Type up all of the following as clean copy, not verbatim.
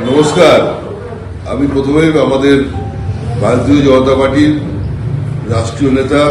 নমস্কার। আমি প্রথমে আমাদের ভারতীয় জনতা পার্টির রাষ্ট্রীয় নেতা,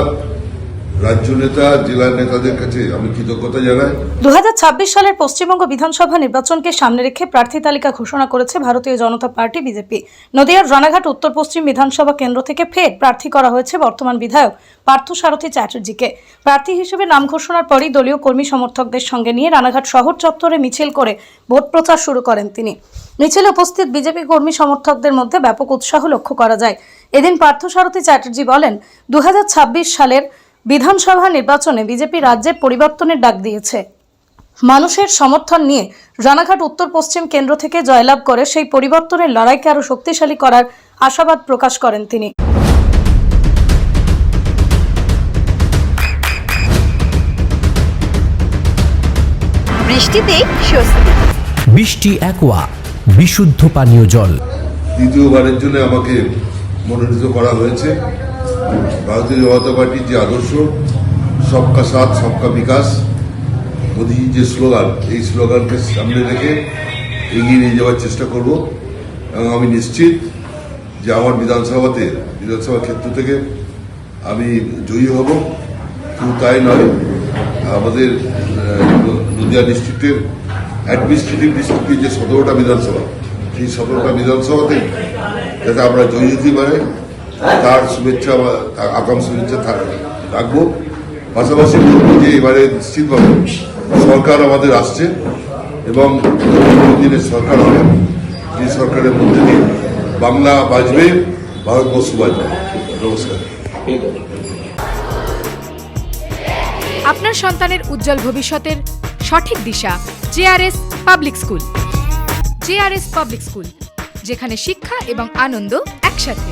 রাজ্য নেতা, জেলার নেতাদের কাছে আমি কৃতজ্ঞতা জানাই। 2026 সালের পশ্চিমবঙ্গ বিধানসভা নির্বাচনকে সামনে রেখে প্রার্থী তালিকা ঘোষণা করেছে ভারতীয় জনতা পার্টি বিজেপি। নদিয়ার রানাঘাট উত্তর পশ্চিম বিধানসভা কেন্দ্র থেকে ফের প্রার্থী করা হয়েছে বর্তমান বিধায়ক পার্থসারথী চ্যাটার্জিকে। প্রার্থী হিসেবে নাম ঘোষণার পরই দলীয় কর্মী সমর্থকদের সঙ্গে নিয়ে রানাঘাট শহর চত্বরে মিছিল করে ভোট প্রচার শুরু করেন তিনি। মিছিলে উপস্থিত বিজেপি কর্মী সমর্থকদের মধ্যে ব্যাপক উৎসাহ লক্ষ্য করা যায়। এদিন পার্থসারথী চ্যাটার্জি বলেন, 2026 সালের বিধানসভা নির্বাচনে বিজেপি রাজ্যের পরিবর্তনের ডাক দিয়েছে। মানুষের সমর্থন নিয়ে রানাঘাট উত্তর পশ্চিম কেন্দ্র থেকে জয়লাভ করে সেই পরিবর্তনের লড়াইকে আরো শক্তিশালী করার আশাবাদ প্রকাশ করেন তিনি। বৃষ্টিতেই স্বস্তি। বৃষ্টি অ্যাকোয়া বিশুদ্ধ পানীয় জল। দ্বিতীয়বারের জন্য আমাকে মনোনীত করা হয়েছে। ভারতীয় জনতা পার্টির যে আদর্শ, সবকা সাথ সবকা বিকাশ, মোদীজির যে স্লোগান, এই স্লোগানকে সামনে রেখে এগিয়ে নিয়ে যাওয়ার চেষ্টা করব এবং আমি নিশ্চিত যে আমার বিধানসভা ক্ষেত্র থেকে আমি জয়ী হব। শুধু তাই নয়, আমাদের নদিয়া ডিস্ট্রিক্টের অ্যাডমিনিস্ট্রেটিভ ডিস্ট্রিক্টের যে 17টা বিধানসভা, সেই 17টা বিধানসভাতে যাতে আমরা জয়ী হতে পারে তার শুভেচ্ছা বা আগাম শুভেচ্ছা রাখবো। পাশাপাশি বলবো যে এবারে নিশ্চিতভাবে সরকার আমাদের আসছে এবং দিনের সরকার হবে, এই সরকারের মধ্যে দিয়ে বাংলা বাঁচবে, ভারতবর্ষ বাঁচবে। নমস্কার। আপনার সন্তানের উজ্জ্বল ভবিষ্যতের সঠিক দিশা JRS public school. JRS public school, যেখানে শিক্ষা এবং আনন্দ একসাথে।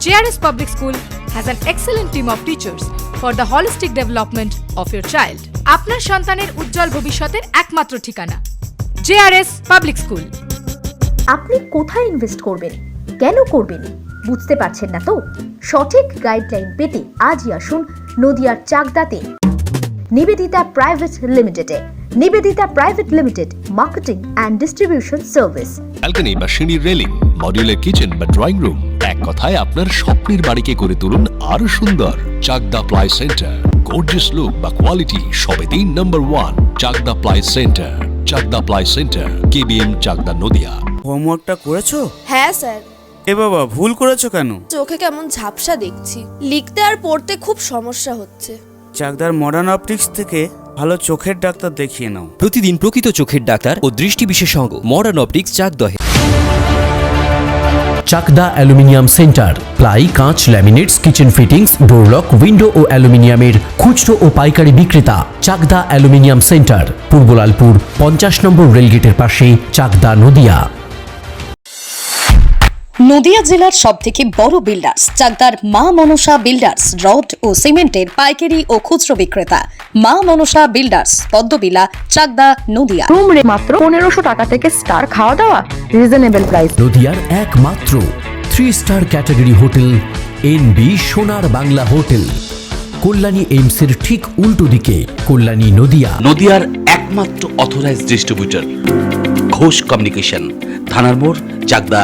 JRS Public School has an excellent team of teachers for the holistic development of your child. আপনার সন্তানের উজ্জ্বল ভবিষ্যতের একমাত্র ঠিকানা JRS Public School। আপনি কোথায় ইনভেস্ট করবেন, কেন করবেন বুঝতে পারছেন না তো? সঠিক গাইডলাইন পেতে আজই আসুন নদিয়ার চাকদাতে নিবেদিতা প্রাইভেট লিমিটেডে। Nivedita private limited, marketing and distribution service. Balcony বা সিঁড়ির রেলিং, মডিউলার কিচেন বা ড্রয়িং রুম, এক কথায় আপনার স্বপ্নের বাড়িকে করে তুলুন আরো সুন্দর। Chakdah ply centre, gorgeous look বা কোয়ালিটি সবে 3 number 1 Chakdah ply centre. Chakdah ply centre, KBM Chakdah Nadia. হোমওয়ার্কটা করেছো? হ্যাঁ স্যার। এ বাবা, ভুল করেছো কেন? চোখে কেমন ঝাপসা দেখছি, লিখতে আর পড়তে খুব সমস্যা হচ্ছে। চাকদার মডার্ন অপটিক্স থেকে ভালো চোখের ডাক্তার দেখিয়ে নাও। প্রতিদিন প্রকৃত চোখের ডাক্তার ও দৃষ্টি বিশেষজ্ঞ মডার্ন অপটিক্স চাকদহে। চাকদা অ্যালুমিনিয়াম সেন্টার, প্লাই, কাঁচ, laminates, kitchen fittings, door lock, window ও অ্যালুমিনিয়ামের খুচরো ও পাইকারি বিক্রেতা। চাকদা অ্যালুমিনিয়াম সেন্টার, পূর্ব লালপুর 50 নম্বর রেলগেটের পাশে, চাকদা নদিয়া। নদিয়া জেলার সবথেকে বড় বিল্ডার্স চাকদার মা মনসা বিল্ডার্স, রড ও সিমেন্টের পাইকারি ও খুচরো বিক্রেতা। মা মনসা বিল্ডার্স, পদ্মবিলা, চাকদা নদিয়া। রুম রে মাত্র 1500 টাকা থেকে স্টার, খাওয়া দাওয়া রিজনেবল প্রাইস। নদিয়ার একমাত্র 3 স্টার ক্যাটাগরি হোটেল NB সোনার বাংলা হোটেল, কল্যাণী এইমসের ঠিক উল্টো দিকে, কল্যাণী নদিয়া। নদিয়ার একমাত্র অথরাইজড ডিস্ট্রিবিউটর ঘোষ কমিউনিকেশন, থানার মোড়, চাকদা